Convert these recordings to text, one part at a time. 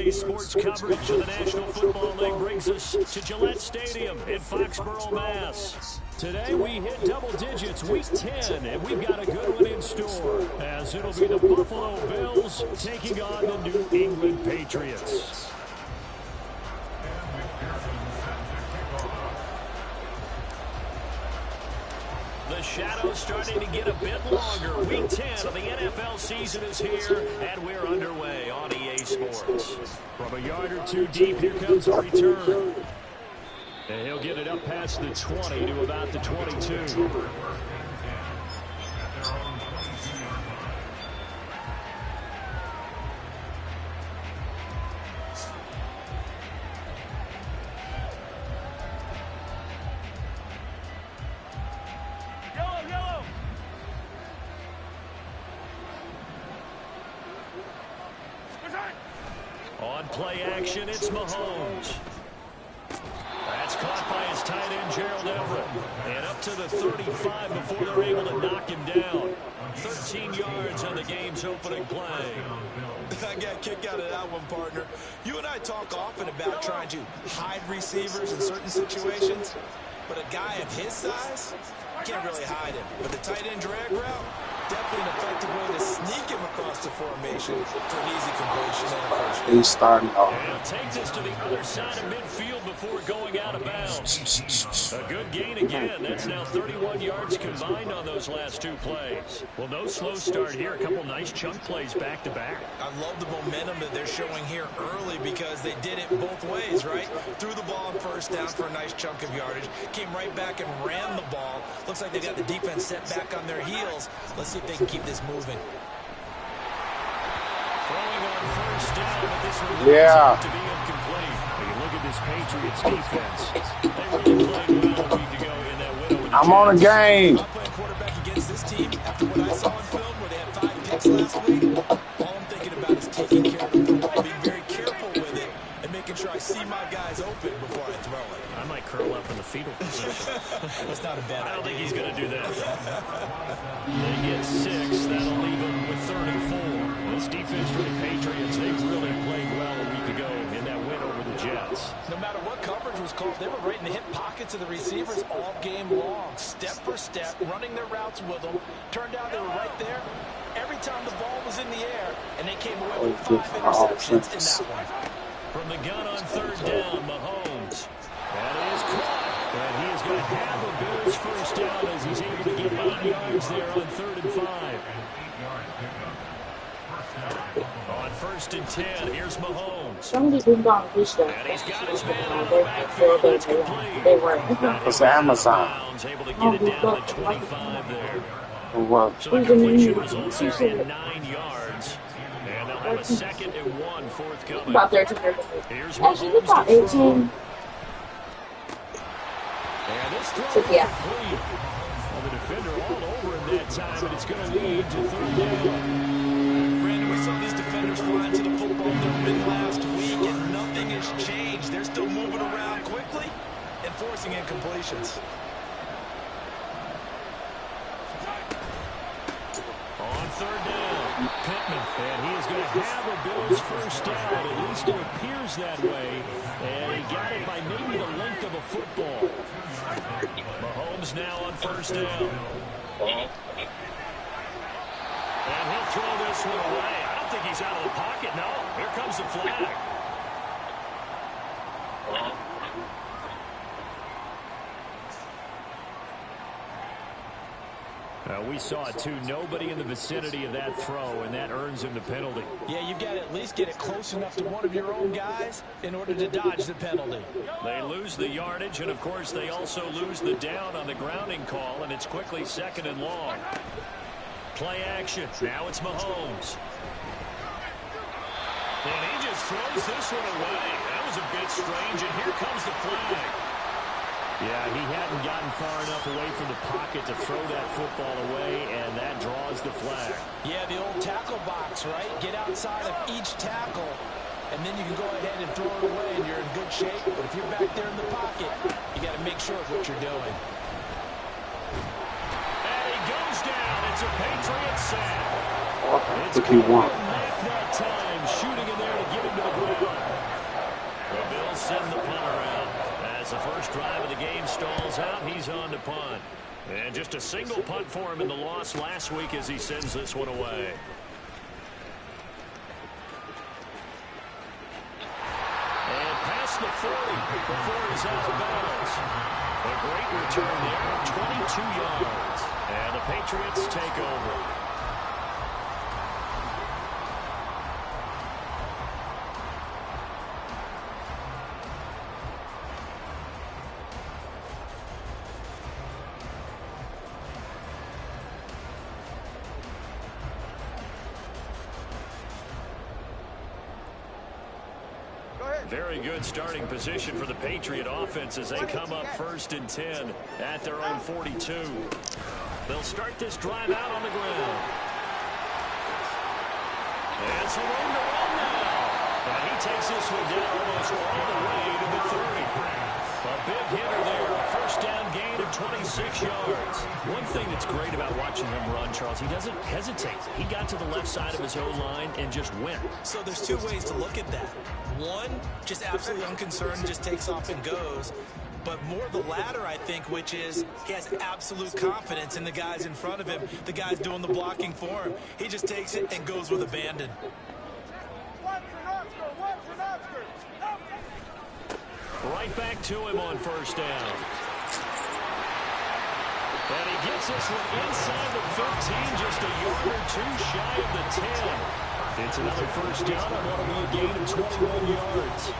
Today's sports coverage of the National Football League brings us to Gillette Stadium in Foxborough, Mass. Today we hit double digits, week 10, and we've got a good one in store, as it'll be the Buffalo Bills taking on the New England Patriots. The shadow's starting to get a bit longer. Week 10 of the NFL season is here, and we're underway on EA Sports. From a yard or two deep, here comes a return. And he'll get it up past the 20 to about the 22. On play action, it's Mahomes. That's caught by his tight end, Gerald Everett. And up to the 35 before they're able to knock him down. 13 yards on the game's opening play. I got a kick out of that one, partner. You and I talk often about trying to hide receivers in certain situations. But a guy of his size, you can't really hide him. But the tight end drag route, definitely an effective way to sneak him across the formation for an easy completion and a first down. He's starting off. And he'll take this to the other side of midfield before going out of bounds. A good gain again. That's now 31 yards combined on those last two plays. Well, no slow start here. A couple nice chunk plays back to back. I love the momentum that they're showing here early because they did it both ways, right? Threw the ball on first down for a nice chunk of yardage. Came right back and ran the ball. Looks like they got the defense set back on their heels. Let's see if they can keep this moving. Throwing on first down, but this one to be incomplete. When you look at this Patriots defense, they really played well a week ago in that win over the I'm on a game. I'm playing quarterback against this team after what I saw on film where they had 5 picks last week. All I'm thinking about is taking care of the football, being very careful with it, and making sure I see my guys open before I throw it. I might curl up in the fetal position. That's not a bad idea. I don't think he's going to do that. They get 6. That'll leave them with 34. This defense for the Patriots, they really played well a week ago in that win over the Jets. No matter what coverage was called, they were right in the hip pockets of the receivers all game long, step for step, running their routes with them. Turned out they were right there every time the ball was in the air, and they came away with 5 interceptions in that one. From the gun on third down, Mahomes. That is caught. And he is going to have a Bills first down as he's able to get 8 yards there on 3rd and 5. On 1st and 10, here's Mahomes. And he's got his man out of the backfield. That's complete. It's Amazon. Able to get it down to 25 there. Well, So the completion results there in 9 yards. And they'll have a 2nd and 1 forthcoming. About 13. Here's Actually, Mahomes about to throw. 18. And this throw So, yeah. complete. Well, the defender all over him that time, and it's going to lead to 3rd down. Brandon, we saw these defenders flying to the football mid last week, and nothing has changed. They're still moving around quickly and forcing incompletions. On 3rd down, Pittman, and he is going to have a Bills first down. At least it appears that way. And he got it by maybe the length of a football. Mahomes now on 1st down. And he'll throw this one away. I don't think he's out of the pocket. No, here comes the flag. We saw it too. Nobody in the vicinity of that throw, and that earns him the penalty. Yeah, you've got to at least get it close enough to one of your own guys in order to dodge the penalty. They lose the yardage, and of course they also lose the down on the grounding call, and it's quickly 2nd and long. Play action. Now it's Mahomes. And he just throws this one away. That was a bit strange, and here comes the flag. Yeah, he hadn't gotten far enough away from the pocket to throw that football away, and that draws the flag. Yeah, the old tackle box, right? Get outside of each tackle, and then you can go ahead and throw it away, and you're in good shape. But if you're back there in the pocket, you got to make sure of what you're doing. And he goes down. It's a Patriot sack. what you want? That time, shooting in there to get him to the ground. is out. He's on to punt. And just a single punt for him in the loss last week as he sends this one away. And past the 40 before he's out of bounds. A great return there of 22 yards. And the Patriots take over. Very good starting position for the Patriot offense as they come up 1st and 10 at their own 42. They'll start this drive out on the ground. And some room to run now. And he takes this one down almost all the way to the 30. A big hitter there. A 1st down gain of 26 yards. One thing that's great about watching him run, Charles, he doesn't hesitate. He got to the left side of his own line and just went. So there's two ways to look at that. One, just absolutely unconcerned, just takes off and goes. But more the latter, I think, which is he has absolute confidence in the guys in front of him, the guys doing the blocking for him. He just takes it and goes with abandon. Right back to him on 1st down. And he gets this one inside the 15, just a yard or two shy of the 10. It's another 1st down on what will be a gain of 21 yards.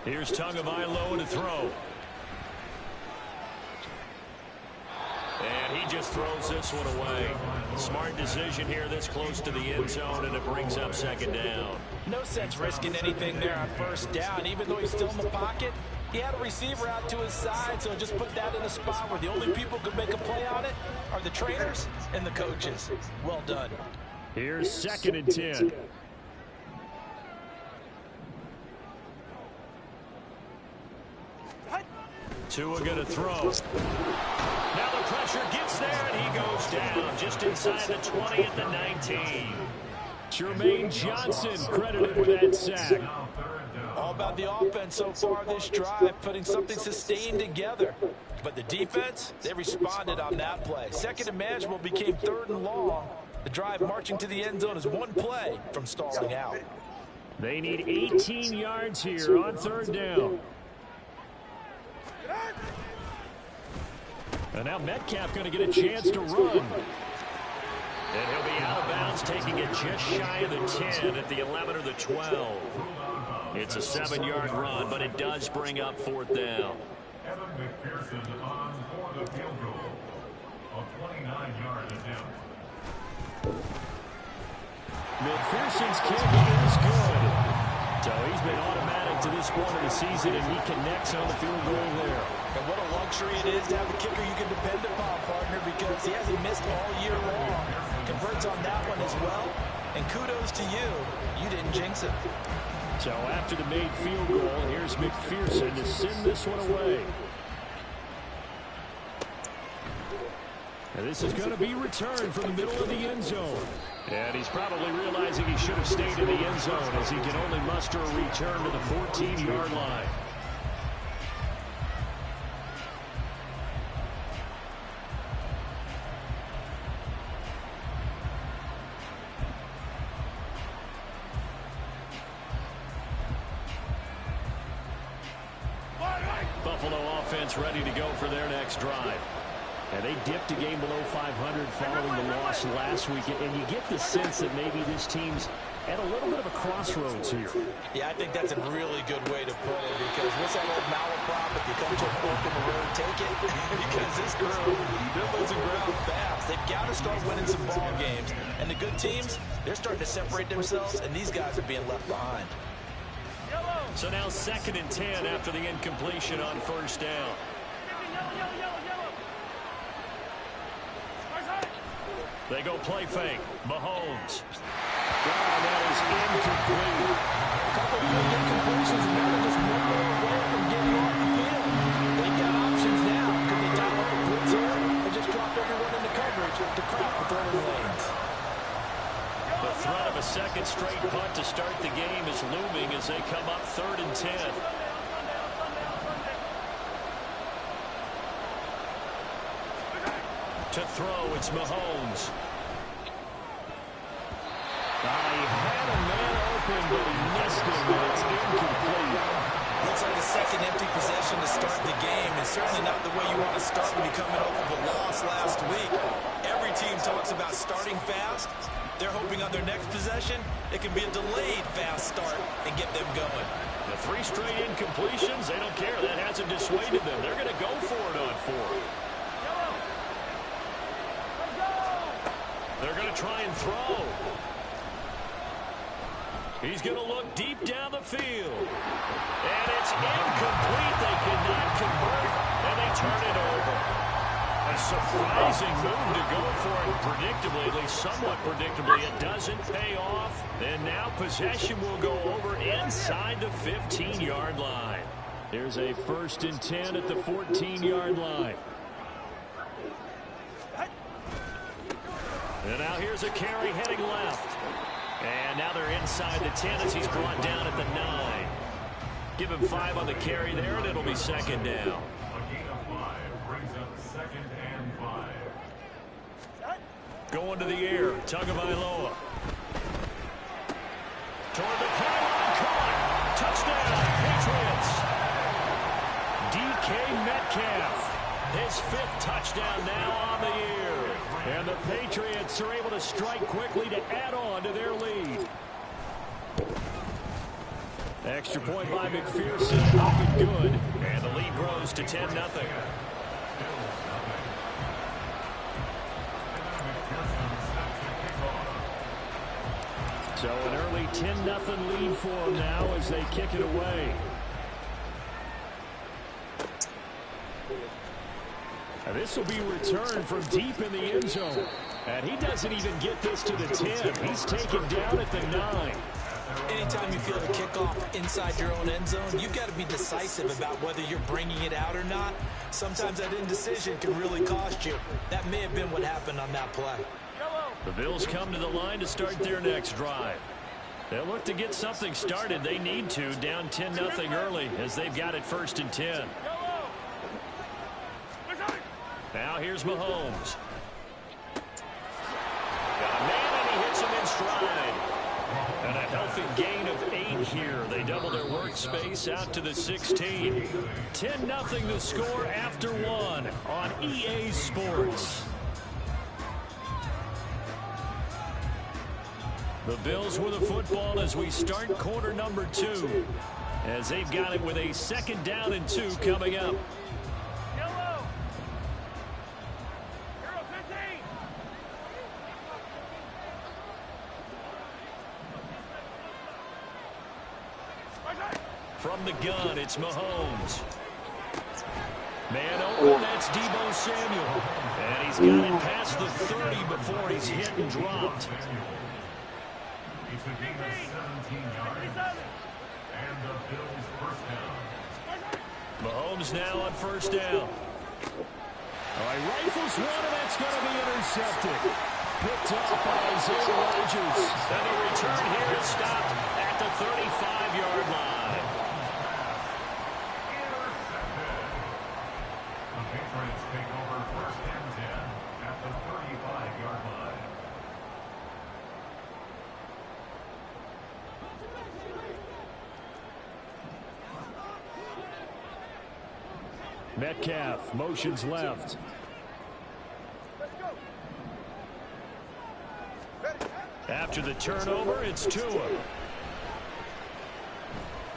Here's Tagovailoa to throw. And he just throws this one away. Smart decision here this close to the end zone, and it brings up 2nd down. No sense risking anything there on 1st down. Even though he's still in the pocket, he had a receiver out to his side, so just put that in a spot where the only people who could make a play on it are the trainers and the coaches. Well done. Here's 2nd and 10. Tua going to throw. Now the pressure gets there, and he goes down just inside the 20 at the 19. Jermaine Johnson credited with that sack. All about the offense so far this drive, putting something sustained together. But the defense, they responded on that play. 2nd and manageable became 3rd and long. The drive marching to the end zone is one play from stalling out. They need 18 yards here on 3rd down. And now Metcalf going to get a chance to run. And he'll be out of bounds, taking it just shy of the 10 at the 11 or the 12. It's a 7-yard run, but it does bring up 4th down. McPherson on for the field goal of 29-yard attempt. McPherson's kick is good. So he's been automatic to this point of the season, and he connects on the field goal there. And what a luxury it is to have a kicker you can depend upon, partner, because he hasn't missed all year long. Converts on that one as well. And kudos to you. You didn't jinx it. So after the made field goal, here's McPherson to send this one away. And this is going to be returned from the middle of the end zone. And he's probably realizing he should have stayed in the end zone as he can only muster a return to the 14-yard line. Buffalo offense ready to go for their next drive. And they dipped a game below 500 following the loss last week. And you get the sense that maybe this team's at a little bit of a crossroads here. Yeah, I think that's a really good way to put it, because what's that old malaprop? If you come to a fork in the road, take it. Because this crew, they're losing ground fast. They've got to start winning some ball games. And the good teams, they're starting to separate themselves, and these guys are being left behind. So now 2nd and 10 after the incompletion on 1st down. They go play fake. Mahomes. That is incomplete. A couple of good incompletions, and now they're just one more away from getting off the field. They've got options now. Could they dial up the blitz here and just drop everyone into coverage to crowd the throwing lanes? The a second straight punt to start the game is looming as they come up 3rd and 10. To throw, it's Mahomes. He had a man open, but he missed him, and it's incomplete. Looks like a second empty possession to start the game, and certainly not the way you want to start when you come off of a loss last week. Every team talks about starting fast. They're hoping on their next possession, it can be a delayed fast start and get them going. The 3 straight incompletions, they don't care. That hasn't dissuaded them. They're going to go for it on 4th. They're going to try and throw. He's going to look deep down the field. And it's incomplete. They cannot convert, and they turn it over. A surprising move to go for it predictably, at least somewhat predictably. It doesn't pay off. And now possession will go over inside the 15-yard line. There's a 1st and 10 at the 14-yard line. And now here's a carry heading left. And now they're inside the 10 as he's brought down at the 9. Give him 5 on the carry there, and it'll be 2nd down. A gain of 5 brings up 2nd and 5. Going to the air, Tagovailoa. Toward the pylon, caught. Touchdown, Patriots. DK Metcalf. His 5th touchdown now on the year. And the Patriots are able to strike quickly to add on to their lead. Extra point by McPherson, up and good. And the lead grows to 10-0. So an early 10-0 lead for them now as they kick it away. And this will be returned from deep in the end zone. And he doesn't even get this to the 10. He's taken down at the 9. Anytime you feel the kickoff inside your own end zone, you've got to be decisive about whether you're bringing it out or not. Sometimes that indecision can really cost you. That may have been what happened on that play. The Bills come to the line to start their next drive. They'll look to get something started. They need to, down 10-0 early as they've got it 1st and 10. Now here's Mahomes. Got a man, and he hits him in stride. And a healthy gain of 8 here. They double their workspace out to the 16. 10-0 the score after 1 on EA Sports. The Bills with the football as we start quarter number 2. As they've got it with a 2nd down and 2 coming up. From the gun, it's Mahomes. Man open, that's Deebo Samuel. And he's got it past the 30 before he's hit and dropped. It's a gain of 17 yards. And the Bills' 1st down. Mahomes now on 1st down. All right, rifles one, and that's going to be intercepted. Picked up by Isaiah Rodgers. And the return here is stopped at the 35-yard line. The Patriots take over 1st and 10 at the 35-yard line. Metcalf motions left. After the turnover, it's Tua.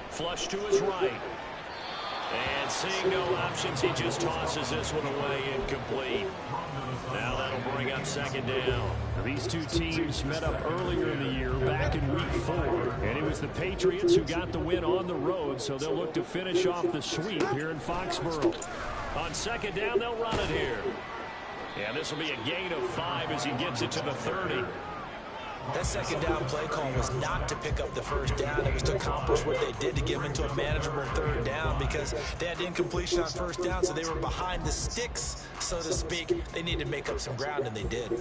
Flush to his right. And seeing no options, he just tosses this one away, incomplete. Now that'll bring up 2nd down. These two teams met up earlier in the year, back in week 4. And it was the Patriots who got the win on the road, so they'll look to finish off the sweep here in Foxborough. On 2nd down, they'll run it here. And this will be a gain of 5 as he gets it to the 30. That 2nd down play call was not to pick up the 1st down. It was to accomplish what they did to get them into a manageable 3rd down because they had incompletion on 1st down, so they were behind the sticks, so to speak. They needed to make up some ground, and they did.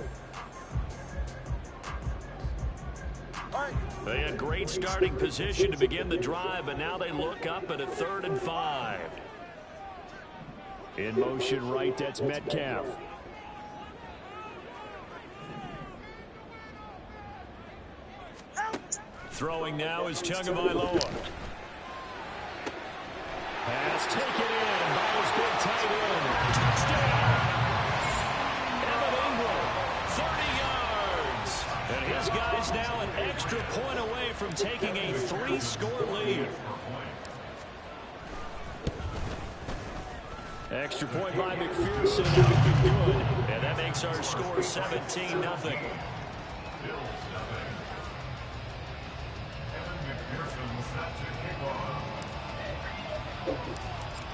They had great starting position to begin the drive, but now they look up at a 3rd and 5. In motion right, that's Metcalf. Throwing now is Tagovailoa. Pass taken in by his big tight end. Touchdown! Evan Ingram, 30 yards. And his guy's now an extra point away from taking a 3-score lead. Extra point by McPherson. Good. And that makes our score 17-0.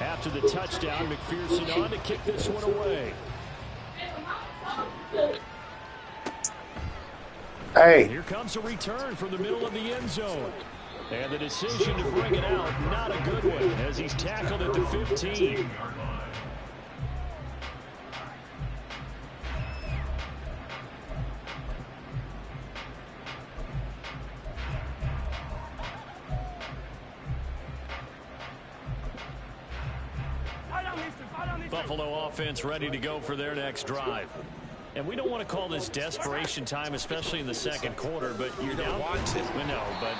After the touchdown, McPherson on to kick this one away. Hey. Here comes a return from the middle of the end zone. And the decision to bring it out, not a good one, as he's tackled at the 15. Buffalo offense ready to go for their next drive. And we don't want to call this desperation time, especially in the second quarter, but you're down. No, but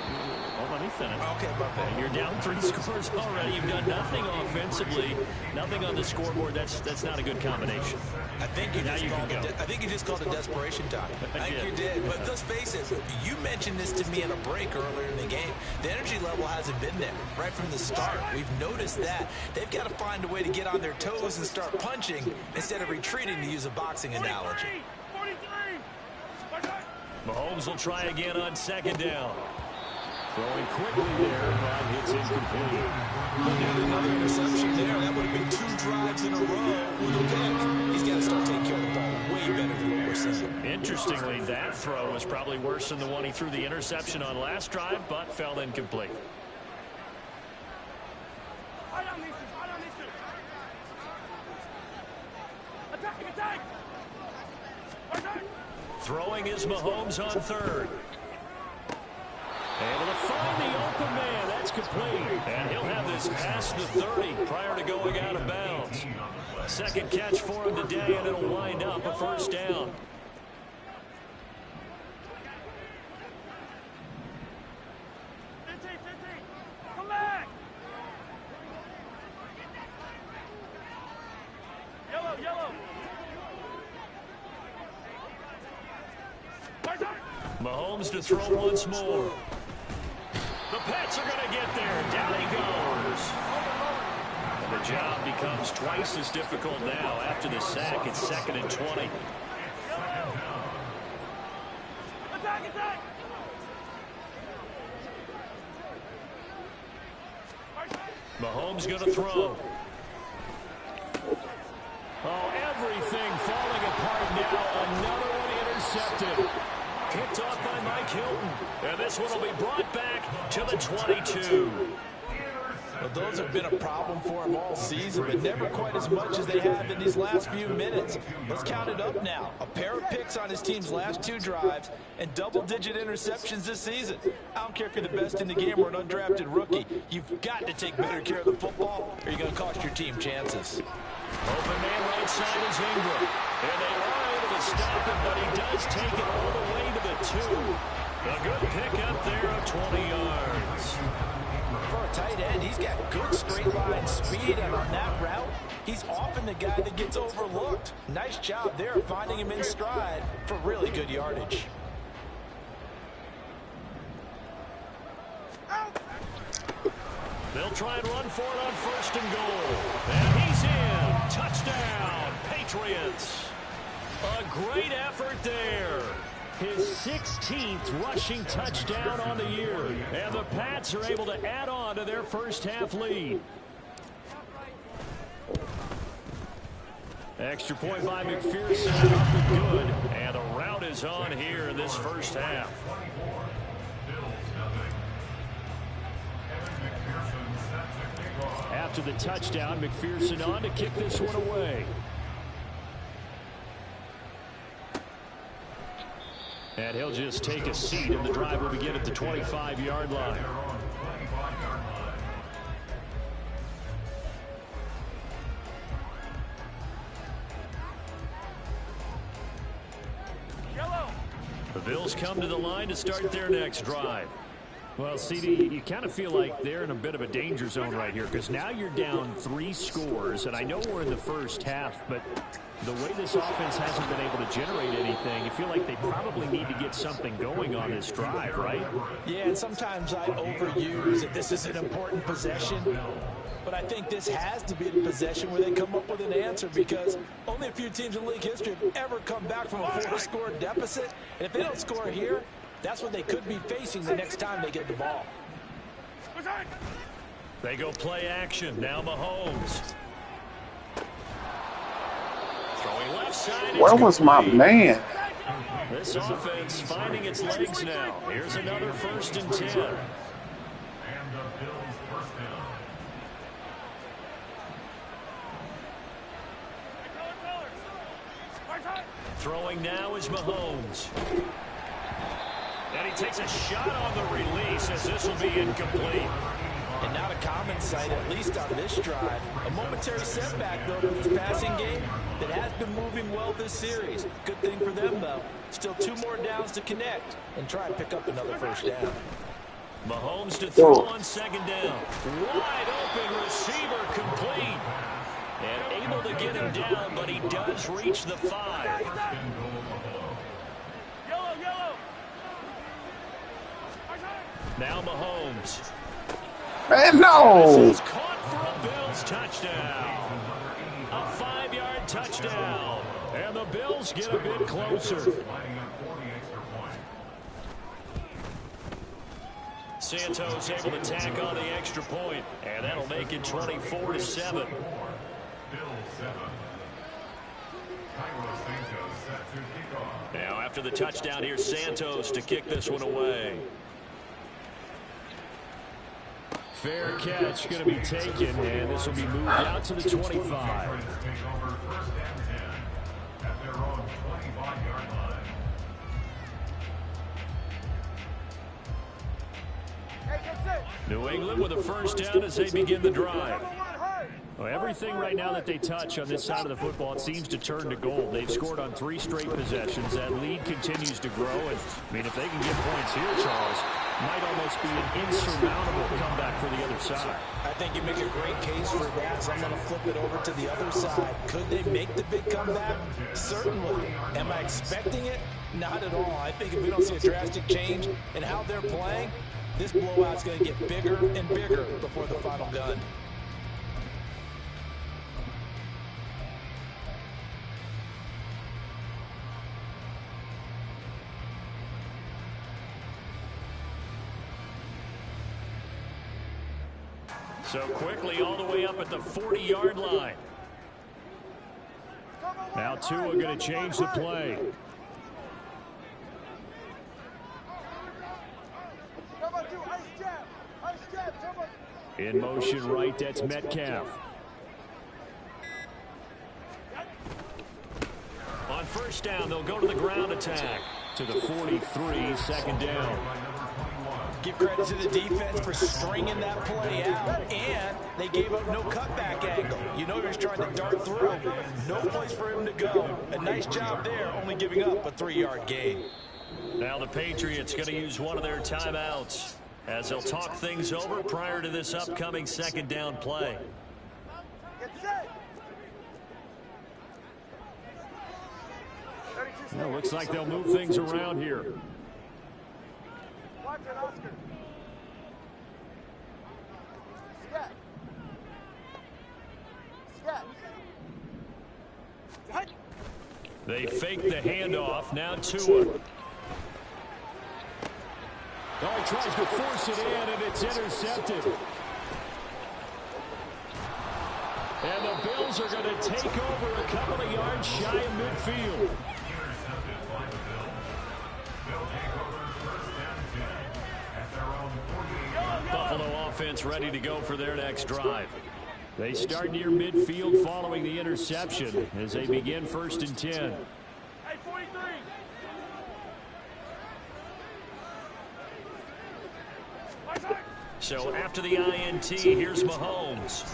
let me finish. Okay, Buffalo. You're down 3 scores already. You've done nothing offensively, nothing on the scoreboard. That's not a good combination. I think you just called it desperation time. I think you did. But let's face it, you mentioned this to me in a break earlier in the game. The energy level hasn't been there right from the start. We've noticed that. They've got to find a way to get on their toes and start punching instead of retreating, to use a boxing analogy. Mahomes will try again on 2nd down. Throwing quickly there, but it's incomplete. Another interception there. That would have been 2 drives in a row with a pick. He's got to start taking care of the ball way better than what we're seeing. Interestingly, that throw was probably worse than the one he threw the interception on last drive, but fell incomplete. Throwing is Mahomes on 3rd. Able to find the open man. That's complete. And he'll have this past the 30 prior to going out of bounds. 2nd catch for him today, and it'll wind up a 1st down. Come back. Yellow. Mahomes to throw once more. The Pats are going to get there. Down he goes. And the job becomes twice as difficult now. After the sack, it's 2nd and 20. Attack. Mahomes going to throw. Oh, everything falling apart now. Another one intercepted. Picked off by Mike Hilton. And this one will be brought back to the 22. Well, those have been a problem for him all season, but never quite as much as they have in these last few minutes. Let's count it up now. A pair of picks on his team's last 2 drives and double-digit interceptions this season. I don't care if you're the best in the game or an undrafted rookie. You've got to take better care of the football, or you're going to cost your team chances. Open man right side is Ingram. And they are able to stop him, but he does take it all the way to the 2. A good pick up there of 20 yards. For a tight end, he's got good straight line speed, and on that route, he's often the guy that gets overlooked. Nice job there of finding him in stride for really good yardage. They'll try and run for it on 1st and goal. And he's in. Touchdown, Patriots. A great effort there. His 16th rushing touchdown on the year. And the Pats are able to add on to their first half lead. Extra point by McPherson, up and good. And the route is on here in this first half. After the touchdown, McPherson on to kick this one away. And he'll just take a seat, and the drive will begin at the 25-yard line. Yellow. The Bills come to the line to start their next drive. Well, CD, you kind of feel like they're in a bit of a danger zone right here because now you're down 3 scores, and I know we're in the first half, but the way this offense hasn't been able to generate anything, you feel like they probably need to get something going on this drive, right? Yeah, and sometimes I overuse that this is an important possession, but I think this has to be the possession where they come up with an answer because only a few teams in league history have ever come back from a 4-score deficit, and if they don't score here, that's what they could be facing the next time they get the ball. They go play action. Now Mahomes. Throwing left side. Where was my man? This offense finding its legs now. Here's another 1st and 10. And the Bills first down. Throwing now is Mahomes. And he takes a shot on the release as this will be incomplete. And not a common sight, at least on this drive. A momentary setback, though, for this passing game that has been moving well this series. Good thing for them, though. Still 2 more downs to connect and try and pick up another 1st down. Mahomes to throw on 2nd down. Wide open receiver complete. And able to get him down, but he does reach the 5. Yellow. Now Mahomes. Man, no. This is caught for a Bills touchdown. A 5-yard touchdown. And the Bills get a bit closer. Santos able to tack on the extra point, and that'll make it 24-7. Now after the touchdown, here's Santos to kick this one away. Fair catch going to be taken, and this will be moved out to the 25. New England with a 1st down as they begin the drive. Well, everything right now that they touch on this side of the football, it seems to turn to gold. They've scored on 3 straight possessions. That lead continues to grow. And, I mean, if they can get points here, Charles, might almost be an insurmountable comeback for the other side. I think you make a great case for that, so I'm going to flip it over to the other side. Could they make the big comeback? Certainly. Am I expecting it? Not at all. I think if we don't see a drastic change in how they're playing, this blowout's going to get bigger and bigger before the final gun. So quickly all the way up at the 40-yard line. Now Tua going to change the play. In motion right, that's Metcalf. On 1st down, they'll go to the ground attack. To the 43, 2nd down. Give credit to the defense for stringing that play out, and they gave up no cutback angle. You know he was trying to dart through. No place for him to go. A nice job there, only giving up a 3-yard gain. Now the Patriots going to use one of their timeouts as they'll talk things over prior to this upcoming 2nd down play. Well, looks like they'll move things around here. They fake the handoff. Now Tua. Oh, he tries to force it in, and it's intercepted. And the Bills are going to take over a couple of yards shy of midfield. Buffalo offense ready to go for their next drive. They start near midfield following the interception as they begin 1st and 10. Hey, 43. So after the INT, here's Mahomes.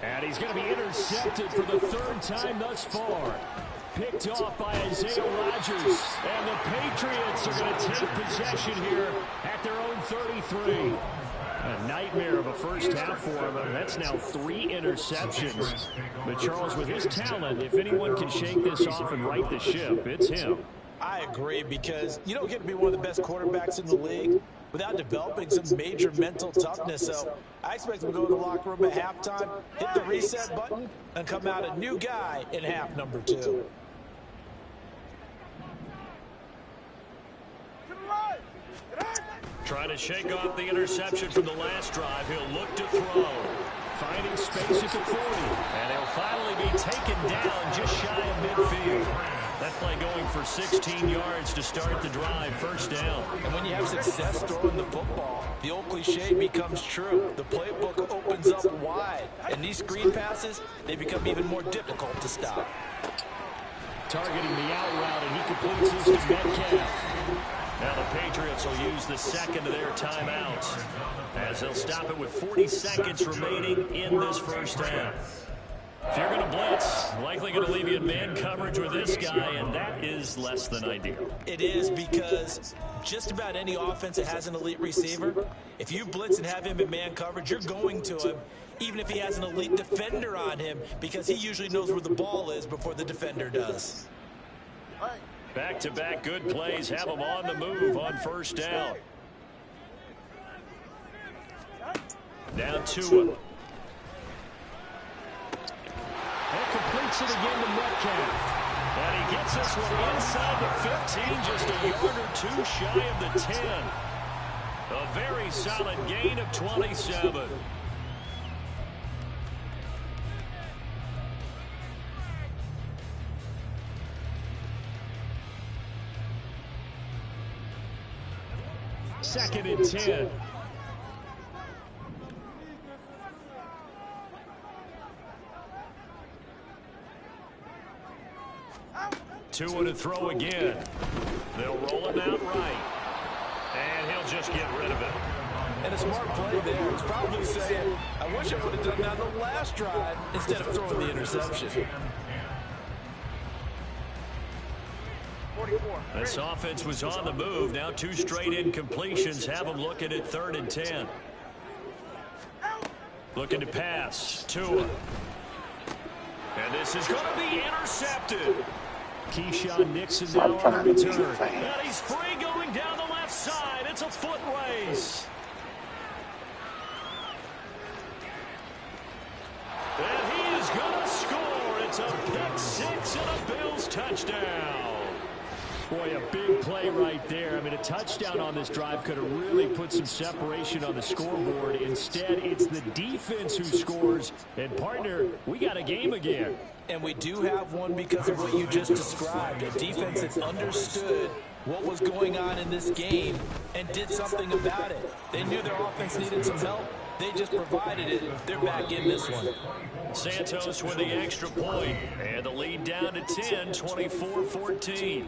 And he's going to be intercepted for the third time thus far. Picked off by Isaiah Rodgers. And the Patriots are going to take possession here at their own 33. A nightmare of a first half for him. That's now 3 interceptions. But Charles, with his talent, if anyone can shake this off and right the ship, it's him. I agree, because you don't get to be one of the best quarterbacks in the league without developing some major mental toughness. So I expect him to go to the locker room at halftime, hit the reset button, and come out a new guy in half number 2. Trying to shake off the interception from the last drive. He'll look to throw. Finding space at the 40. And he'll finally be taken down just shy of midfield. That play going for 16 yards to start the drive. First down. And when you have success throwing the football, the old cliche becomes true. The playbook opens up wide. And these screen passes, they become even more difficult to stop. Targeting the out route, and he completes this to Metcalf. Now the Patriots will use the second of their timeouts as they'll stop it with 40 seconds remaining in this first half. If you're going to blitz, likely going to leave you in man coverage with this guy, and that is less than ideal. It is, because just about any offense that has an elite receiver, if you blitz and have him in man coverage, you're going to him, even if he has an elite defender on him, because he usually knows where the ball is before the defender does. Back-to-back good plays have them on the move on first down. Down 2. And completes it again to Metcalf. And he gets this one inside the 15, just a yard or 2 shy of the 10. A very solid gain of 27. Second and 10. Two to throw again. They'll roll him out right. And he'll just get rid of it. And a smart play there. He's probably saying, I wish I would have done that on the last drive instead of throwing the interception. This offense was on the move. Now 2 straight incompletions have them looking at 3rd and 10. Looking to pass. Tua. And this is going to be intercepted. Keyshawn Nixon now on the return. And he's free going down the left side. It's a foot race. And he is going to score. It's a pick 6 and a Bills touchdown. Boy, a big play right there. I mean, a touchdown on this drive could have really put some separation on the scoreboard. Instead, it's the defense who scores. And, partner, we got a game again. And we do have one because of what you just described. A defense that understood what was going on in this game and did something about it. They knew their offense needed some help. They just provided it. They're back in this one. Santos with the extra point. And the lead down to 10, 24-14.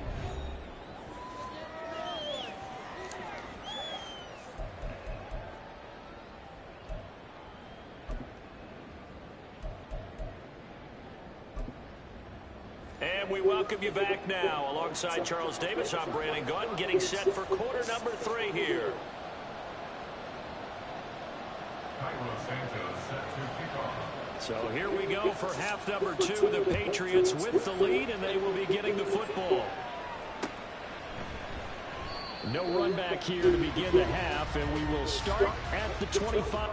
And we welcome you back now. Alongside Charles Davis, I'm Brandon Gunn, getting set for quarter number 3 here. So here we go for half number 2. The Patriots with the lead, and they will be getting the football. No run back here to begin the half, and we will start at the 25.